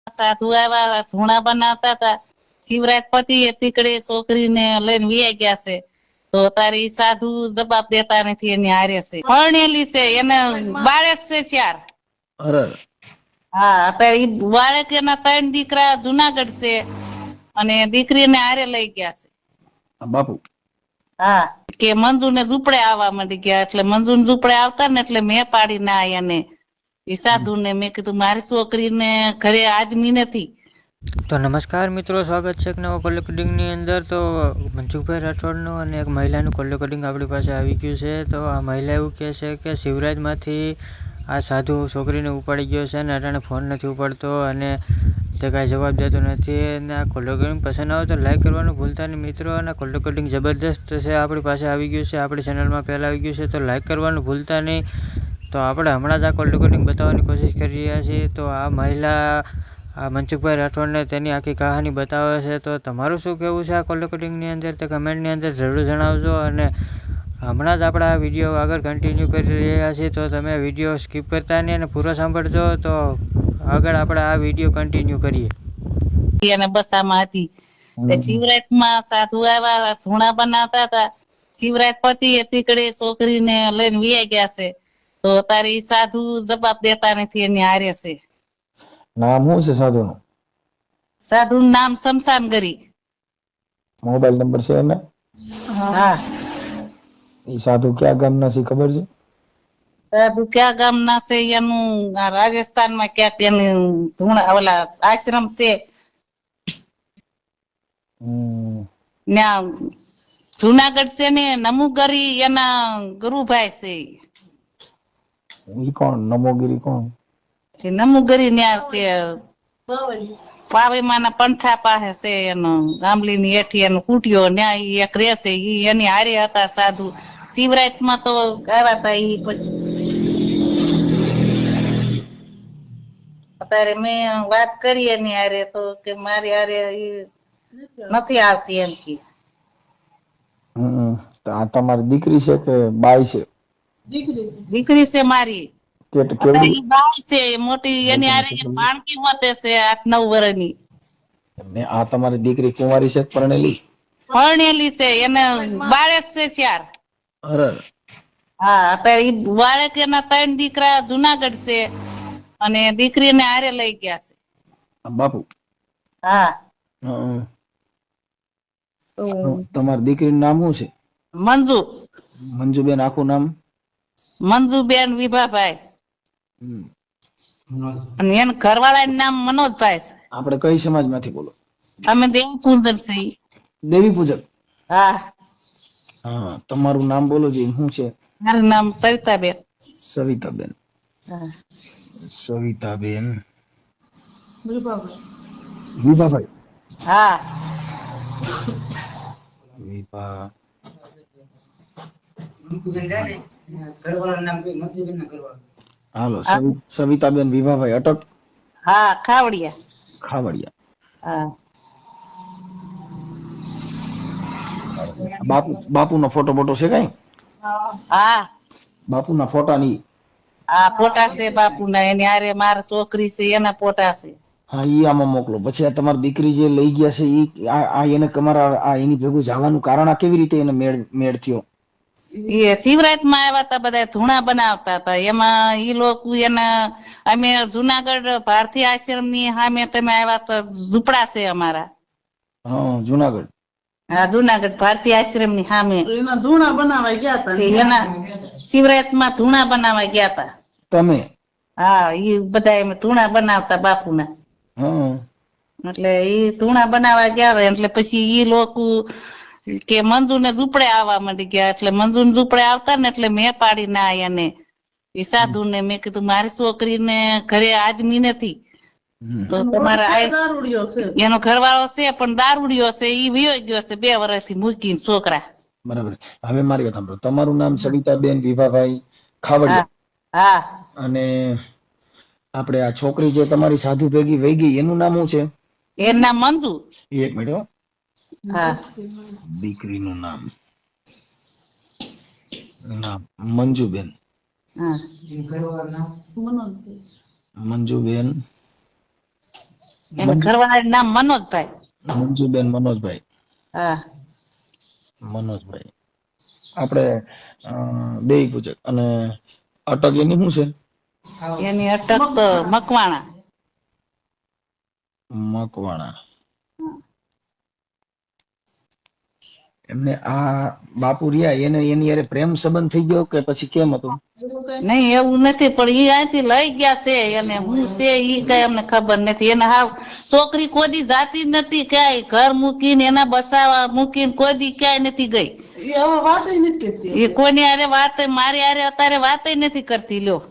સાધુ આવ્યા ધૂણા બનાવતા હતા. શિવરાજ પતિ તીકડે છોકરીને લઈને વિયા ગયા છે. તો તારી સાધુ જવાબ દેતા નથી એની હારે છે. પરણેલી છે એને બાળક છે 4. અરે હા અત્યારે ઈ બાળક એના 3 દીકરા જુનાગઢ છે અને દીકરીને હારે લઈ ગયા છે. બાપુ હા કે મંજુ ને ઝૂંપડે આવવા માંડી ગયા એટલે મંજુ ને ઝૂંપડે આવતા ને એટલે મેં પાડી ના એને એ સાધુ ને મેં કીધું મારી છોકરીને ઘરે આદમી નથી. તો નમસ્કાર મિત્રો, સ્વાગત છે એક નવા કોલ રેકોર્ડિંગની અંદર. તો મનસુખભાઈ રાઠોડનું અને એક મહિલાનું કોલ રેકોર્ડિંગ આપણી પાસે આવી ગયું છે. તો આ મહિલા એવું કહે છે કે શિવરાજમાંથી આ સાધુ છોકરીને ઉપાડી ગયો છે અને અટાણે ફોન નથી ઉપાડતો અને તે કાંઈ જવાબ દેતો નથી. અને આ કોલ રેકોર્ડિંગ પસંદ આવે તો લાઈક કરવાનું ભૂલતા નહીં મિત્રો. અને કોલ રેકોર્ડિંગ જબરદસ્ત છે, આપણી પાસે આવી ગયું છે, આપણી ચેનલમાં પહેલાં આવી ગયું છે, તો લાઈક કરવાનું ભૂલતા નહીં. તો આપણે હમણાં જ આ કોલ રેકોર્ડિંગ બતાવવાની કોશિશ કરી રહ્યા છીએ. તો આ મહિલા આ મનસુખભાઈ રાઠોડને તેની આખી કહાની બતાવે છે. તો તમારું શું કહેવું છે આ કોલ રેકોર્ડિંગની અંદર તે કમેન્ટની અંદર જરૂર જણાવજો. અને હમણાં જ આપણે આ વિડીયો આગળ કન્ટિન્યુ કરી રહ્યા છીએ, તો તમે વિડીયો સ્કીપ કરતા નહીં અને પૂરો સાંભળજો. તો આગળ આપણે આ વિડીયો કન્ટિન્યુ કરીએ. અને બસામાં હતી શિવરાજમાં સાધુ આવ્યા ધૂણા બનાવતા હતા. શિવરાજ પતિ તીકડે છોકરીને લઈને વિયા ગયા છે. તો તારી સાધુ જવાબ દેતા નથી એની હારે છે. નામ શું છે સાધુનું? સાધુ નું નામ શમશાનગરી. મોબાઈલ નંબર છે એને? હા. એ સાધુ ક્યાં ગામના છે ખબર છે? સાધુ ક્યાં ગામના છે એનું રાજસ્થાનમાં ક્યાંક એની ધૂણા ઓલા આશ્રમ છે. ત્યાં જુનાગઢ છે ને નમુગરી એના ગુરુભાઈ છે. ઈ કોણ નમોગીરી કોણ? નમુગરી ન્યા છે પાવીમાના પંઠા પાસે છે એનો ગામલી ની હેઠી એનો કુટિયો ન્યા ઈ એક રહે છે. ઈ એની હારે હતા સાધુ. શિવરાજમાં તો આવ્યા હતા ઈ પછી અત્યારે મેં વાત કરી એની હારે તો કે મારી હારે ઈ નથી આવતી એમ કે. તો આ તમારી દીકરી છે કે બાઈ છે? દીકરી છે મારી. અત્યારે કેવડી ઈ બાઈ છે મોટી એની હારે ભાણકી હોતે છે 8-9 વર્ષની. આ તમારી દીકરી કુંવારી છે પરણેલી? પરણેલી છે એને બાળક છે 4. અરે હા અત્યારે ઈ બાળક એના 3 દીકરા જુનાગઢ છે અને દીકરીને હારે લઈ ગયા છે. બાપુ હા તમારી દીકરીનું નામ શું છે? મંજુ. મંજુબેન આખું નામ? મંજુબેન વિભાભાઈ. અને એના ઘરવાળાનું નામ મનોજભાઈ છે. આપણે કઈ સમાજમાંથી બોલો? અમે દેવી પૂજક છીએ. દેવી પૂજક? હા. હા તમારું નામ બોલો જી શું છે? મારું નામ સવિતાબેન. સવિતાબેન. હા. સવિતાબેન વિભાભાઈ. હા. વિભા હાલો સવિતાબેન વિભાભાઈ અટક. હા ખાવડિયા. ખાવડિયા. હા. બાપુનો ફોટો છે કઈ? હા. બાપુના ફોટા ની? હા ફોટા છે બાપુના. એની હારે મારા છોકરી છે એના ફોટા છે. હા ઈ આમાં મોકલો. પછી આ તમારી દીકરી જે લઈ ગયા છે ઈ આ એને તમારા આ એની ભેગું જવાનું કારણ આ કેવી રીતે એને મેળ થયો? એ શિવરાજમાં આવ્યા હતા બધા ધૂણા બનાવતા હતા. એમાં ઈ લોકો એના અમે જુનાગઢ ભારતીય આશ્રમ ની સામે તમે આવ્યા તો ઝૂંપડા છે અમારા. હા જુનાગઢ. હા જુનાગઢ ભારતીય આશ્રમ ની સામે એના ધૂણા બનાવવા ગયા હતા. એના શિવરાજમાં ધૂણા બનાવવા ગયા હતા. તમે? હા ઈ બધા એમ ધૂણા બનાવતા બાપુના. એટલે ઈ ધૂણા બનાવવા ગયા હતા એટલે પછી ઈ લોકો કે મંજુ ને ઝૂંપડે આવવા માંડી ગયા. એટલે મંજુ ને ઝૂંપડે આવતા ને એટલે મેં પાડી ના એને એ સાધુ ને મેં કીધું મારી છોકરીને ઘરે આદમી નથી. તો તમારે એનો ઘરવાળો છે પણ દારૂડિયો છે. ઈ વિયો ગયો છે 2 વર્ષથી મૂકીને છોકરા. બરાબર. હવે મારી વાત સાંભળો. તમારું નામ સવિતાબેન વિભાભાઈ હા. ખાવડિયા. હા. અને આપણે આ છોકરી જે તમારી સાધુ ભેગી વહી ગઈ એનું નામ શું છે? એનું નામ મંજુ. એક મિનિટ. હા. દીકરીનું નામ મંજુબેન. હા. મંજુબેન એના ઘરવાળાનું નામ મનોજભાઈ. મંજુબેન મનોજભાઈ. હા મનોજભાઈ આપણે દેવી પૂજક. અને અટક એની શું છે? એની અટક તો મકવાણા. મકવાણા. એમને આ બાપુ રહ્યા એને એની યારે પ્રેમ સંબંધ થઈ ગયો કે પછી કેમ હતું? નહીં એવું નથી, પણ ઈ અહીંથી લઈ ગયા છે. એને હું છે ઈ કઈ અમને ખબર નથી. એને હાવ છોકરી કોદી જાતી નથી ક્યાંય, ઘર મૂકીને એના બસાવા મૂકીને કોદી ક્યાંય નથી ગઈ. એ કોની હારે વાત, મારી હારે અત્યારે વાત નથી કરતી. લ્યો,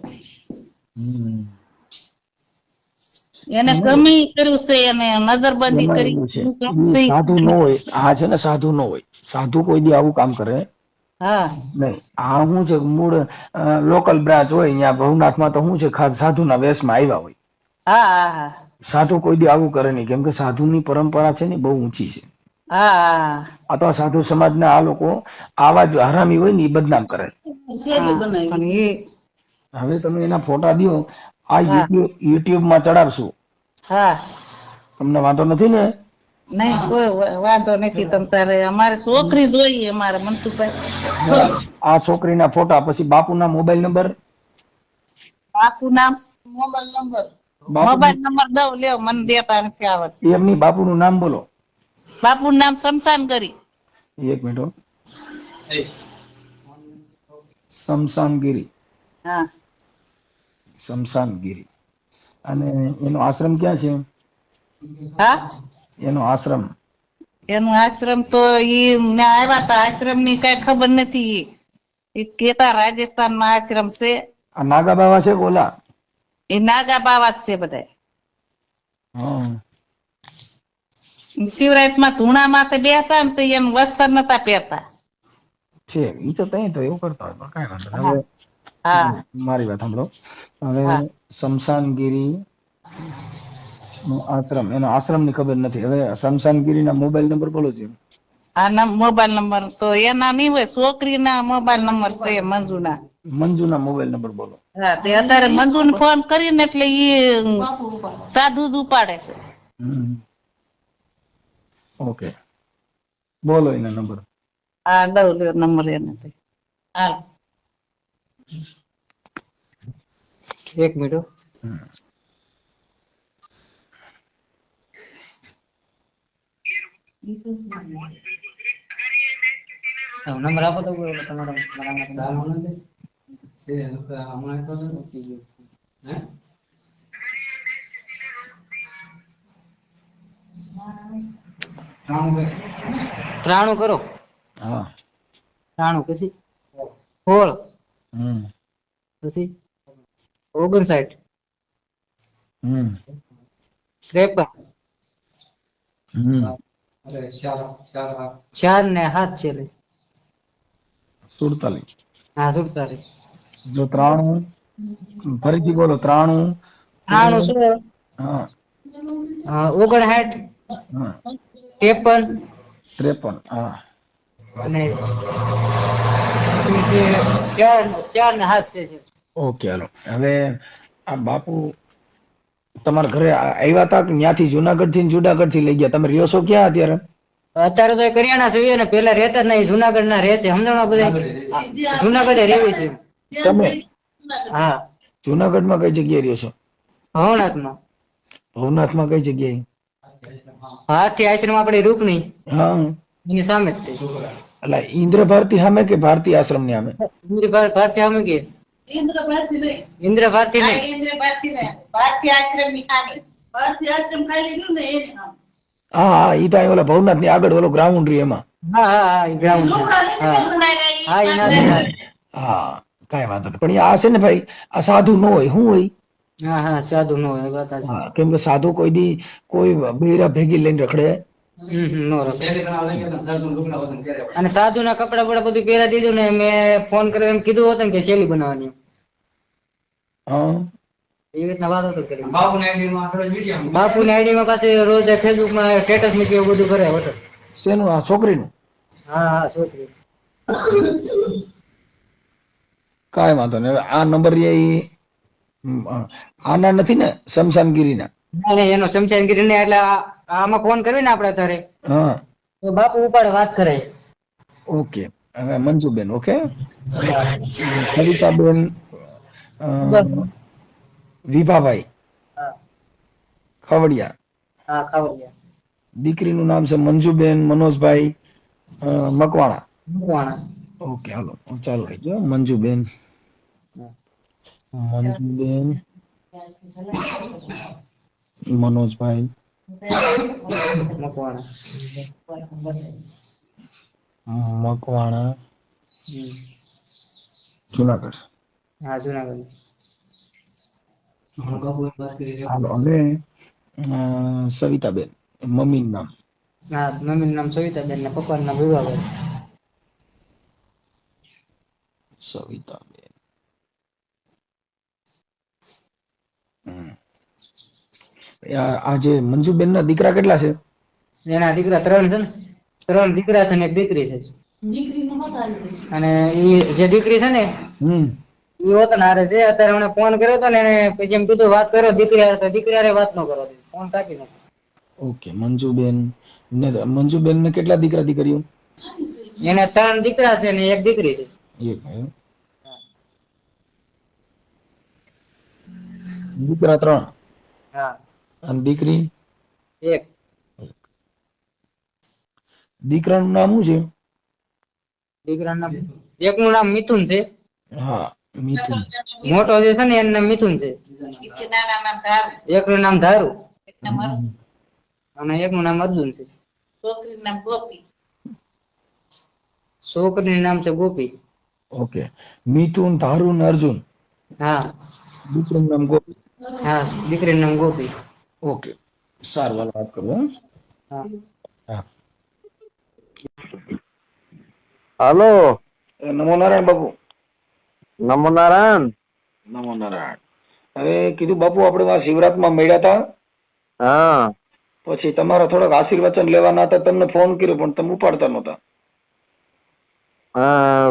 એને ગમે ઈ કર્યું છે, એને નજરબંધી કરી. સાધુ ન હોય આ છે ને, સાધુ ન હોય. સાધુ કોઈ દી આવું કામ કરે હા નહીં. આ શું છે, મૂળ લોકલ બ્રાન્ચ હોય અહીંયા ભવનાથમાં તો શું છે, સાધુના વેશમાં આવ્યા હોય. હા હા હા સાધુ કોઈ દી આવું કરે નહીં, કેમ કે સાધુની પરંપરા છે ને બહુ ઊંચી છે. હા હા આ તો સાધુ સમાજના આ લોકો આવા જ હરામી હોય ને એ બદનામ કરે. હવે તમે એના ફોટા દો, આ યુટ્યુબ માં ચડાવશું. હા તમને વાંધો નથી ને? નહીં, કોઈ વાંધો નથી. તમ તારે અમારે છોકરી જોઈએ, અમારે મનસુખભાઈ. આ છોકરીના ફોટા, પછી બાપુના મોબાઈલ નંબર. બાપુ નામ, મોબાઈલ નંબર દઉં, લ્યો, મને દેતા નથી આવડતું. એમની બાપુનું નામ બોલો. બાપુ નામ શમશાનગીરી. એક મિનિટ. શમશાનગીરી. હા શમશાનગીરી. અને એનો આશ્રમ ક્યાં છે? હા એનો આશ્રમ. એનું આશ્રમ તો ઈ આવ્યા હતા, આશ્રમ ની કઈ ખબર નથી. ઈ કેતા રાજસ્થાન માં આશ્રમ છે. આ નાગા બાવા છે બોલા? એ નાગા બાવા જ છે બધા. શિવરાત માં ધૂણા માથે બેહતા ને તો એમ વસ્ત્ર નતા પહેરતા છે. ઈ તો તઈ તો એવું કરતા હોય, પણ કાંઈ વાંધો નહીં. હા મારી વાત સાંભળો. હવે શમશાનગીરી નો આશ્રમ, એનો આશ્રમ ની ખબર નથી. હવે શમશાનગીરી ના મોબાઈલ નંબર બોલો છે. આ મોબાઈલ નંબર તો એના નહીં હોય, છોકરી ના મોબાઈલ નંબર છે. મંજુના. મંજુના મોબાઈલ નંબર બોલો. હા, તે અત્યારે મંજુ ને ફોન કરીને એટલે ઈ સાધુ જ ઉપાડે છે. ઓકે, બોલો એના નંબર. હા, દઉં લ્યો નંબર એને. હાલ, એક મિનિટ. નંબર આપો તો ત્રાણું કરો. હા, 93 પછી 16 પછી 59 53 4 ને 7 છે. 47. હા, 47. જો 93 ફરીથી બોલો. 93 93 હા 59 53 53 હા. અને 4 ને 7 છે. ઓકે, હાલો. હવે આ બાપુ તમારા ઘરે આવ્યા હતા કે ત્યાંથી જુનાગઢ થી જુનાગઢ થી લઈ ગયા? તમે રહ્યો છો ક્યાં અત્યારે? અત્યારે તો કરિયાણા જોઈએ ને, પેલા રહેતા જ નહીં. જુનાગઢ ના રહે છે, સમજણ? બધા જુનાગઢ રહેવું છે. તમે? હા, જુનાગઢ માં કઈ જગ્યાએ રહ્યો છો? ભવનાથમાં. ભવનાથમાં કઈ જગ્યાએ? હાથી આશ્રમ આપણે રૂકની. હા, એની સામે જ. એટલે ઇન્દ્ર ભારતી સામે કે ભારતી આશ્રમ ની સામે? ઇન્દ્ર ભારતી સામે કે ઇન્દ્ર ભારતી નહીં. ઇન્દ્ર ભારતી નહીં. ઇન્દ્ર ભારતી નહીં, ભારતી આશ્રમ ની સામે. ભારતી આશ્રમ ખાલી લીધું ને એની સામે. હા હા, ઈ તો ઓલા ભવનાથ ની આગળ ઓલો ગ્રાઉન્ડ રી એમાં. હા હા હા, ઈ ગ્રાઉન્ડ. હા, કાંઈ વાંધો નહીં. પણ આ છે ને ભાઈ, આ સાધુ ન હોય. શું હોય? હા હા, સાધુ ન હોય. હા, કેમ કે સાધુ કોઈ દી કોઈ બેરા ભેગી લઈને રખડે. અને સાધુ ના કપડા બપડા બધું પહેરા દીધું ને. મેં ફોન કર્યો એમ કીધું હતું કે શેલી બનાવવાની. હા, એવી રીતના વાત હતો. બાપુ ની આઈડી માં પાછી રોજ ફેસબુક માં સ્ટેટસ મૂક્યું, બધું કરે હતો. શેનું? આ છોકરીનું? હા હા, છોકરી. કાંઈ વાંધો નહીં. હવે આ નંબર આના નથી ને? શમશાનગીરી ના? નહીં, એનો શમશાનગીરી ને એટલે આમાં ફોન કરવી ને આપણે તારે હા તો બાપુ ઉપાડે વાત કરે. ઓકે. હવે મંજુબેન, ઓકે. સવિતાબેન વિભાભાઈ હા ખવડિયા, હા ખબર છે. દીકરીનું નામ છે મંજુબેન મનોજભાઈ મકવાણા. મૂકવાના. ઓકે, હાલો ચાલુ રહી ગયો. મંજુબેન મનોજભાઈ મૂકવાના. મકવાણા, જુનાગઢ. હા જુનાગઢ. હાલો હવે સવિતાબેન મમ્મીનું નામ. હા મમ્મીનું નામ સવિતાબેન ને પપ્પાનું નામ વિભાભાઈ. સવિતાબેન. આ જે મંજુબેન ના દીકરા કેટલા છે? એના દીકરા 3 છે ને, 3 દીકરા છે ને 1 દીકરી છે. અને ઈ જે દીકરી છે ને ઈ વતન હારે છે. અત્યારે મને ફોન કર્યો હતો ને એને પછી એમ કીધું વાત કરો દીકરી હારે, તો દીકરી હારે વાત ન કરો, ફોન કાપી નાખ્યો. ઓકે. મંજુબેન ને કેટલા દીકરા દીકરીઓ? એને 3 દીકરા છે ને 1 દીકરી છે. એક. દીકરા 3 હા અને દીકરી 1. દીકરાનું નામ શું છે? દીકરાનું નામ, એકનું નામ મિથુન છે. હા મિથુન. મોટો જે છે ને એનું નામ મિથુન છે. નાના નામ ધારું, એકનું નામ ધારુ એકના મારું અને એકનું નામ અર્જુન છે. છોકરીનું નામ ગોપી. છોકરીનું નામ છે ગોપી. ઓકે. મિથુન, ધારુ ને અર્જુન. હા દીકરીનું નામ ગોપી. હા દીકરીનું નામ ગોપી. ઓકે સારું, હાલો વાત કરું. હા હા. હાલો. નમો નારાયણ બાપુ. નમો નારાયણ. નમો નારાયણ. હવે કીધું બાપુ આપણે આ શિવરાતમાં મળ્યા હતા, હા પછી તમારા થોડાક આશીર્વચન લેવાના હતા, તમને ફોન કર્યો પણ તમે ઉપાડતા નહોતા.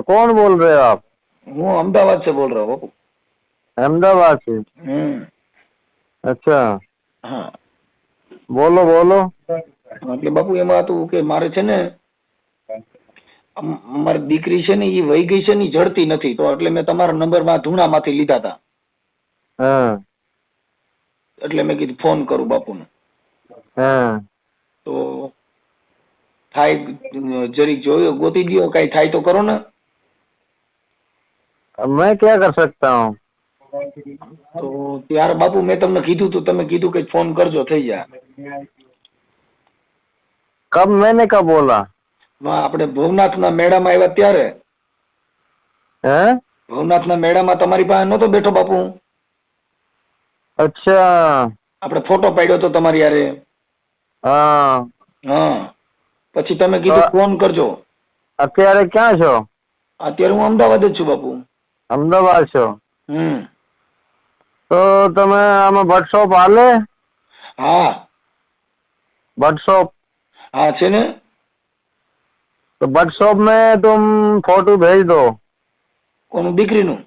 कौन बोल रहे हो आप? હું અમદાવાદ से बोल रहा हूँ बापू. अहमदाबाद से? अच्छा હા बोलो बोलो. એટલે બાપુ એમાં હતું કે મારે છે ને મારી દીકરી છે ને એ વહી ગઈ છે ને, ઈ જડતી નથી, તો એટલે મેં તમારા નંબર માં ધૂણામાંથી લીધા હતા, हाँ એટલે મેં કીધું ફોન કરું બાપુને. हाँ તો થાય જરીક જોયો, ગોતી દ્યો, કઈ થાય તો કરો ને. अब मैं क्या कर सकता हूँ? તો ત્યારે બાપુ મેં તમને કીધું તું, તમે કીધું કે ફોન કરજો, થઈ જાય. कब? मैंने कब बोला? આપણે ભવનાથના મેળામાં આવ્યા ત્યારે, हैं? ભવનાથના મેળામાં તમારી પાસે નહોતો બેઠો બાપુ, अच्छा આપણે ફોટો પાડ્યો તો તમારી યારે. हाँ હા પછી તમે કીધું ફોન કરજો. અત્યારે ક્યાં છો? અત્યારે હું અમદાવાદ જ છું બાપુ. અમદાવાદ છો? તો તમે આમાં ભટ્ટ શોપ હાલે? હા भट्ट शॉप? હા છે ને. तो भट्ट शॉप में तुम फोटो भेज दो. કોનું? દીકરીનું?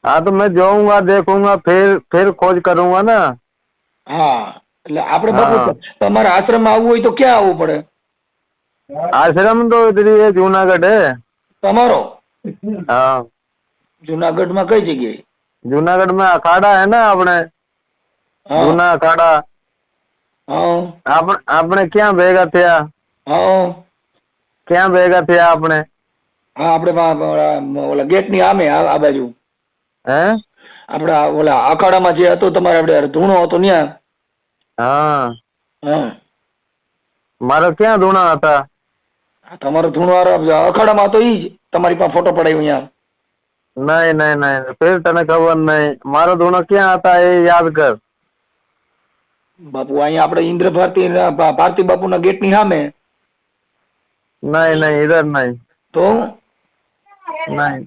हाँ तो मैं जाऊंगा, देखूंगा, फिर खोज करूंगा ना. હા એટલે આપણે બાપુ તમારે આશ્રમમાં આવવું હોય તો ક્યાં આવવું પડે? आश्रम तो इधर ही है, जूनागढ़ है. તમારો? हाँ જુનાગઢમાં કઈ જગ્યાએ? जूनागढ़ में अखाड़ा है ना अपने, હા जूना अखाड़ा. હા આપણે ક્યાં ભેગા થયા? હા ક્યાં ભેગા થયા આપણે? હા આપણે ઓલા ગેટ ની આમે આ બાજુ, હે? આપણે ઓલા અખાડામાં જે હતો તમારે આપણે ધૂણો હતો ત્યાં. હા હા મારો ક્યાં ધૂણા હતા? તમારો ધૂણો અખાડામાં હતો, ઈ જ તમારી પાસે ફોટો પડાયો અહીંયા. નહીં નહીં નહીં, ફિર તને ખબર નહીં. મારો ધૂણો ક્યાં હતા એ યાદ કર. બાપુ અહીંયા આપણે ઇન્દ્ર ભારતી બાપુના ગેટ ની સામે. નહીં નહીં, ઇધર નહીં. તો નહીં,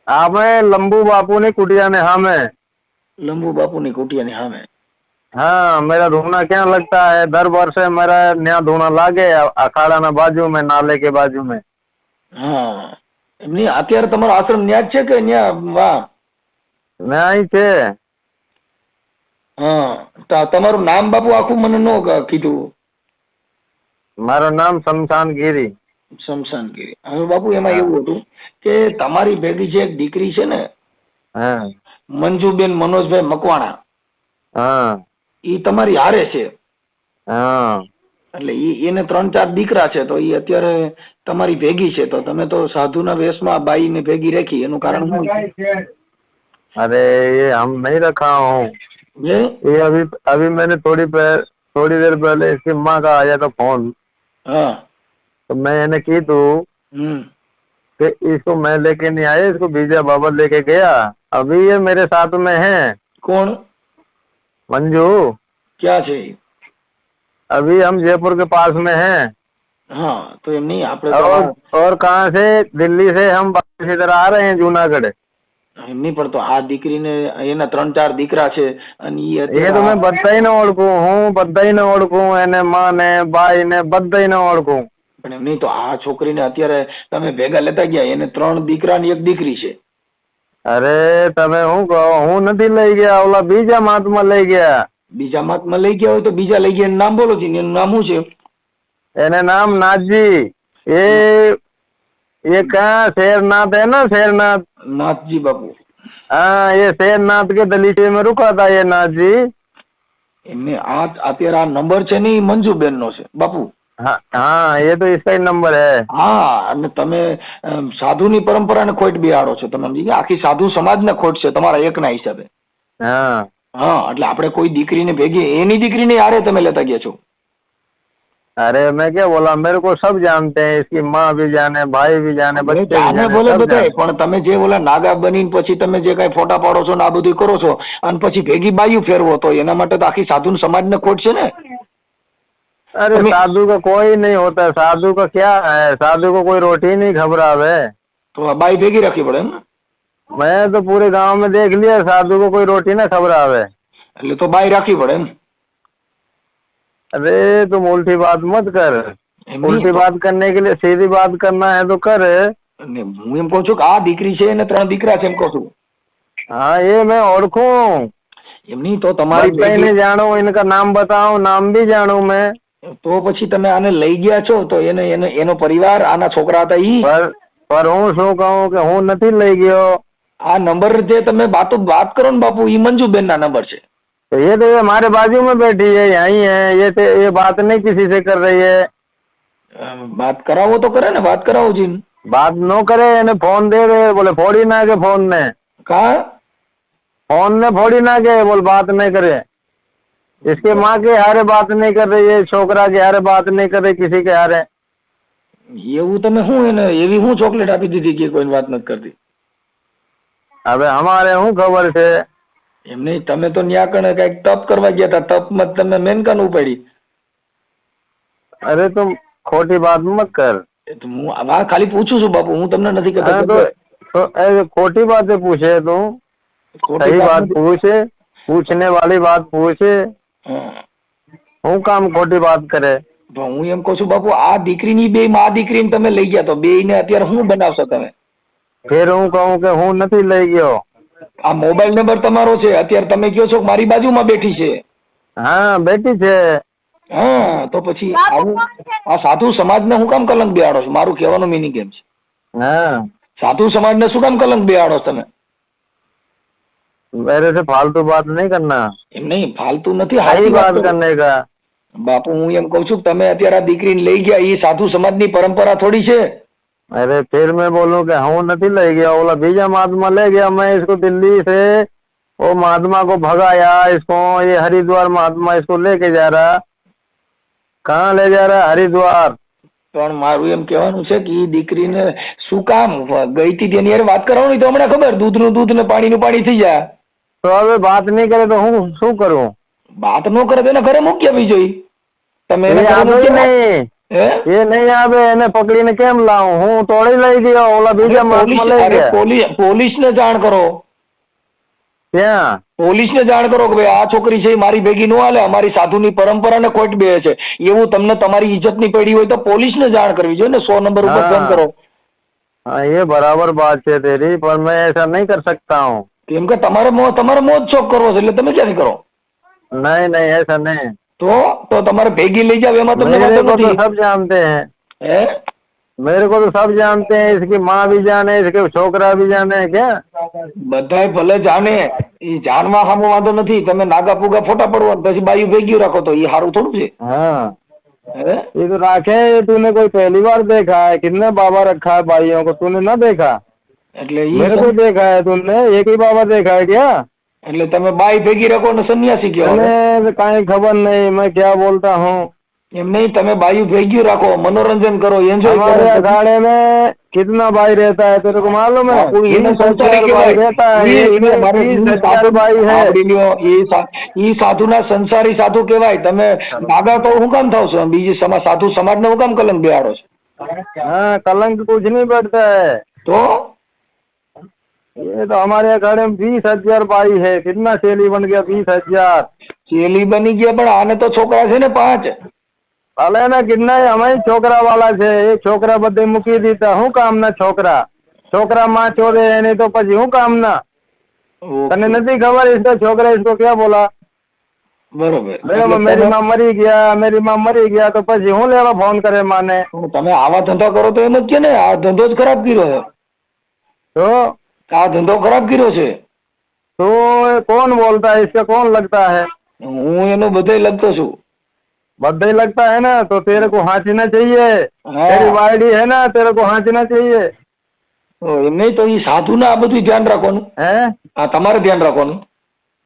આપણે લંબુ બાપુની કુટિયાને સામે. લંબુ બાપુની કુટિયાની સામે? हाँ मेरा धूना क्या लगता है, दर वर्षे मेरा नया धूना लागे अखाड़ा ना बाजू में, नाले के बाजू में. હા એમની અત્યારે તમારો આશ્રમ ન્યા જ છે કે ન્યા? વાહ नहीं थे. હા તમારું નામ બાપુ આખું મને નો કીધું. મારું નામ શમશાન ગીરી. શમશાનગીરી. હવે બાપુ એમાં હા. એવું હતું કે તમારી ભેગી જે એક દીકરી છે ને હા મંજુબેન મનોજભાઈ મકવાણા, હા ઈ તમારી હારે છે. હા એટલે એને 3-4 દીકરા છે, તો ઈ અત્યારે તમારી ભેગી છે, તો તમે તો સાધુના વેશમાં બાઈ ને ભેગી રાખી, એનું કારણ શું છે? अरे ये हम नहीं रखा हूँ, ये ये अभी मैंने थोड़ी देर पहले इसकी माँ का आया था फोन, हाँ तो मैं इन्हें की दूं कि इसको मैं लेके नहीं आया, इसको बीजा बाबा लेके गया, अभी ये मेरे साथ में है। कौन? मंजू। क्या છે? अभी हम जयपुर के पास में हैं। हाँ तो एम नहीं આપણે और कहाँ से? दिल्ली से हम वापस इधर आ रहे हैं जूनागढ़। એમ નહીં પણ તો આ દીકરીને એના 3-4 દીકરા છે અને એ તો મેં બધાને ઓળખું હું, બધાને ઓળખું, એને માને ભાઈને બધાને ઓળખું. પણ એમ નહીં તો આ છોકરીને અત્યારે તમે ભેગા લેતા ગયા, એને 3 દીકરા ને 1 દીકરી છે. અરે તમે હું કહો, હું નથી લઈ ગયા, ઓલા બીજા મહાત્મા લઈ ગયા. બીજા મહાત્મા લઈ ગયા હોય તો બીજા લઈ ગયા, એનું નામ બોલો જી, એનું નામ શું છે? એને નામ नाथजी। ये कहाँ शेरनाथ है ना, शेरनाथ नाथजी बापू। हाँ ये शेरनाथ के दलीचे में रुका था ये नाथजी। એમને આ અત્યારે આ નંબર છે ને મંજુબેન નો છે બાપુ। हाँ हाँ ये तो इसका ही नंबर है। હા અને તમે સાધુની પરંપરાને ખોટ બિહાડો છો, તમે સમજી ગયા? આખી સાધુ સમાજને ખોટ છે તમારા એકના હિસાબે। हाँ હા એટલે આપણે કોઈ દીકરીને ભેગી એની દીકરીને હારે તમે લેતા ગયા છો। अरे मैं क्या बोला, मेरे को सब जानते हैं, इसकी माँ भी जाने, भाई भी जाने, बच्चे भी જાને जाने, બોલે सब બધાય, जाने। પણ તમે જે ઓલા નાગા બનીને પછી તમે જે કઈ ફોટા પાડો છો ને આ બધું કરો છો અને પછી ભેગી બાયું ફેરવો, તો એના માટે તો આખી સાધુ સમાજને ખોટ છે ને। अरे साधु का कोई नहीं होता, साधु का क्या है, साधु को कोई रोटी नहीं खबरावे। તો આ બાઈ ભેગી રાખવી પડે એમ? मैं तो पूरे गांव में देख लिया, साधु को कोई रोटी ना खबरावे। એટલે તો બાઈ રાખવી પડે એમ? अरे तुम उल्टी बात मत कर, उल्टी बात करने के लिए सीधी बात करना है तो कर। અને હું એમ કહું છું કે આ દીકરી છે અને 3 દીકરા છે એમ કહું છું। हाँ ये मैं ओळखूं, એમ નહીં તો તમારી नहीं जानो, इनका नाम बताओ, नाम भी जानू मैं। તો પછી તમે આને લઈ ગયા છો તો એનો પરિવાર આના છોકરા હતા ઈ पर હું શું કહું કે હું નથી લઈ ગયો। આ નંબર જે તમે વાત કરો ને બાપુ, ઈ મંજુબેન ના નંબર છે। तो ये हमारे बाजू में बैठी है, यहीं है, ये बात नहीं किसी से कर रही है। बात करावो तो करे ना, बात करावो जी। बात नो करे, इन्हें फोन दे रहे, बोले फोड़ी ना के फोन ने, कहा फोन ने फोड़ी ना के, बोल बात नहीं करे। इसके माँ के हारे बात नहीं कर रही है, छोकरा के हारे बात नहीं कर रही, किसी के हारे। એવું તમે શું એને એવી હું ચોકલેટ આપી દીધી કે કોઈ વાત નથી કરતી? હવે અમારે શું ખબર છે? એમ નહીં, તમે તો ન્યા કણે કઈક તપ કરવા ગયા હતા, તપ માં તમે મેનકાન ઉપાડી। અરે તું ખોટી વાત મત કર। હું આ ખાલી પૂછું છું બાપુ, હું તમને નથી કહેતો। तो ऐसे खोटी बातें पूछे तू, सही बात पूछे, पूछने वाली बात पूछे, હું કામ ખોટી વાત કરે? તો હું એમ કહું છું બાપુ, આ દીકરીની બે માં આ દીકરીને તમે લઈ ગયા તો બે ને અત્યારે શું બનાવશો તમે? ફેર હું કહું કે હું નથી લઈ ગયો। આ મોબાઈલ નંબર તમારો છે, અત્યારે તમે કહો છો કે મારી બાજુમાં બેઠી છે। હા બેઠી છે। હા તો પછી આ સાધુ સમાજને હું કામ કલંક બેહાડો છો? મારું કહેવાનું મીનિંગ એમ છે। હા સાધુ સમાજને શું કામ કલંક બેહાડો તમે? मेरे से फालतू बात नहीं करना, એમ નહીં, फालतू નથી, सही સાચી बात વાત करने का। બાપુ હું એમ કઉ છું, તમે અત્યારે આ દીકરીને લઈ ગયા, એ સાધુ સમાજની પરંપરા થોડી છે। अरे फिर मैं बोलूं कि હું નથી લઈ गया, बोला बीजा महात्मा ले गया, मैं इसको दिल्ली से वो महात्मा को भगाया, इसको ये हरिद्वार महात्मा इसको लेके जा रहा। कहाँ ले जा रहा? हरिद्वार। પણ મારું એમ કહેવાનું છે કે એ દીકરીને શું કામ ગઈ હતી તેની યાર વાત કરવાની, તો હમણાં ખબર દૂધનું દૂધ ને પાણીનું પાણી થઈ જાય। તો હવે વાત નહીં કરે તો હું શું કરું? વાત ન કરે તો એના ઘરે મૂકી આપવી જોઈએ। તમે એ આવે નહીં, એ નહીં આવે, એને પકડીને કેમ લાવું? હું તોડી લઈ ગયો, ઓલા બીજા મહાત્મા લઈ ગયા। પોલીસને જાણ કરો, ક્યાં? પોલીસને જાણ કરો કે ભાઈ આ છોકરી છે મારી ભેગી નો હાલે, અમારી સાધુની પરંપરાને ખોટ બે છે, એવું તમને તમારી ઇજ્જતની પડી હોય તો પોલીસને જાણ કરવી જોઈએ ને। 100 નંબર ઉપર ફોન કરો। हाँ ये बराबर बात है तेरी, पर मैं ऐसा नहीं कर सकता हूँ। કેમ કે તમારે મોજ શોખ કરવો છે એટલે તમે ક્યાંથી કરો? नहीं नहीं ऐसा नहीं, तो तुम्हारे भेगी ले जाओ एમાં તમને मेरे વાંધો को तो નથી सब जानते हैं, હે मेरे को तो सब जानते हैं, इसकी माँ भी जाने, इसके छोकरा भी जाने, क्या બધાય ભલે જાણે ઈ જાણવા સામો વાંધો નથી તમે નાગા પુગા ફોટા પડવા પછી બાયું ભેગ્યું રાખો તો ઈ સારું થોડું છે हाँ હે ये तो राखे, ये तूने कोई पहली बार देखा है, कितने बाबा रखा है भाइयों को, तूने ना देखा? એટલે ઈ मेरे को देखा है तूने, एक ही बाबा देखा है क्या? એટલે તમે બાઈ ભેગી રાખો ને સન્યાસી કહેવાય मैंने कहीं खबर नहीं, मैं क्या बोलता हूँ। એમ નહીં તમે બાયું ભેગ્યું રાખો मनोरंजन करो एंजॉय हमारे करो अखाड़े में कितना भाई रहता है तेरे को मालूम है? બાપુ, એને 20,000 સંસારી भाई કહેવાય रहता है, ઈ इसमें અમારે 20,000 भाई है। સાંભળી લ્યો, ઈ સાધુના સંસારી સાધુ કહેવાય તમે નાગા તો હું કામ થાવ છો બીજી સાધુ સમાજને હું કામ કલંક બેહાડો છો हाँ कलंक कुछ नहीं बैठता है, તો ये तो हमारे अखाड़े में 20,000 भाई है, कितना चेली बन गया 20,000। ચેલી બની ગયા પણ આને તો છોકરા છે ને 5 ભલે ને કિન્ના અમે છોકરા વાળા છે, એ છોકરા બધે મૂકી દીધા, શું કામના છોકરા? છોકરા માં ચોરે એની તો પછી શું કામના? તને નથી ખબર इसका छोकरा इसको क्या बोला? બરોબર બરાબર, मेरी माँ मरी गया तो પછી હું લેવા ફોન કરે માને? તમે આવા ધંધા કરો તો એમ જ છે ને આ ધંધો જ ખરાબ કર્યો છે તો આ ધંધો ખરાબ કર્યો છે तो कौन बोलता है, इसका कौन लगता है? હું એનો બધે લગતો છું बद्दे लगता है ना, तो तेरे को हाँचना चाहिए, हाँ। तेरी वायडी है ना, तेरे को हाँचना चाहिए, એમ નહીં તો ઈ સાધુને આ બધું ધ્યાન રાખવાનું हैं? આ તમારે ધ્યાન રાખવાનું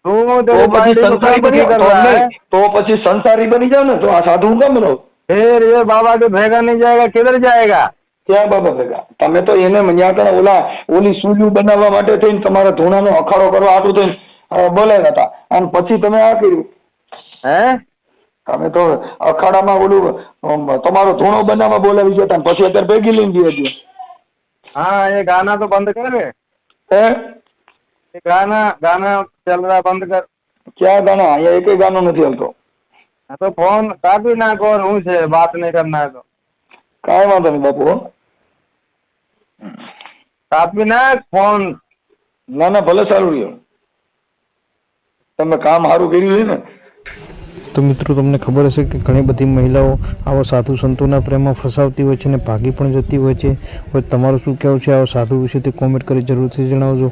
तू તો तेरी પછી वायडी को સંસારી क्या બની कर તો रहा है? નહીં, તો પછી સંસારી બની જાવ ને તો આ સાધુ હું કામ રહો फिर ये बाबा के भेगा नहीं जाएगा, किधर जाएगा? ક્યાં બાબા ભેગા તમે તો એને મન્યાકણ ઓલી સૂલ્યું બનાવવા માટે થઈને તમારા ધૂણાનો અખાડો કરવા આટલું થઈને બોલાવ્યા હતા અને પછી તમે આ કર્યું हैं? તમે તો અખાડામાં ઓલું તમારો ધૂણો બનાવવા બોલાવી જતા અને પછી અત્યારે ભેગી લઈને જઈએ છીએ हाँ ये गाना तो बंद कर, હે ये गाना चल रहा है, बंद कर। ક્યાં ગાના અહીંયા એકેય ગાનો નથી આવતો हाँ, तो फोन काफी ना को, और हूँ से बात नहीं करना है तो કાંઈ વાંધો નહીં બાપુ હો. काफी ना फोन। ના ના ભલે સારું રહ્યો તમે કામ સારું કર્યું છે ને તો મિત્રો તમને ખબર હશે કે ઘણી બધી મહિલાઓ આવા સાધુ સંતોના પ્રેમમાં ફસાવતી હોય છે અને ભાગી પણ જતી હોય છે. હવે તમારું શું કહેવું છે આવા સાધુ વિશે તે કોમેન્ટ કરી જરૂરથી જણાવજો.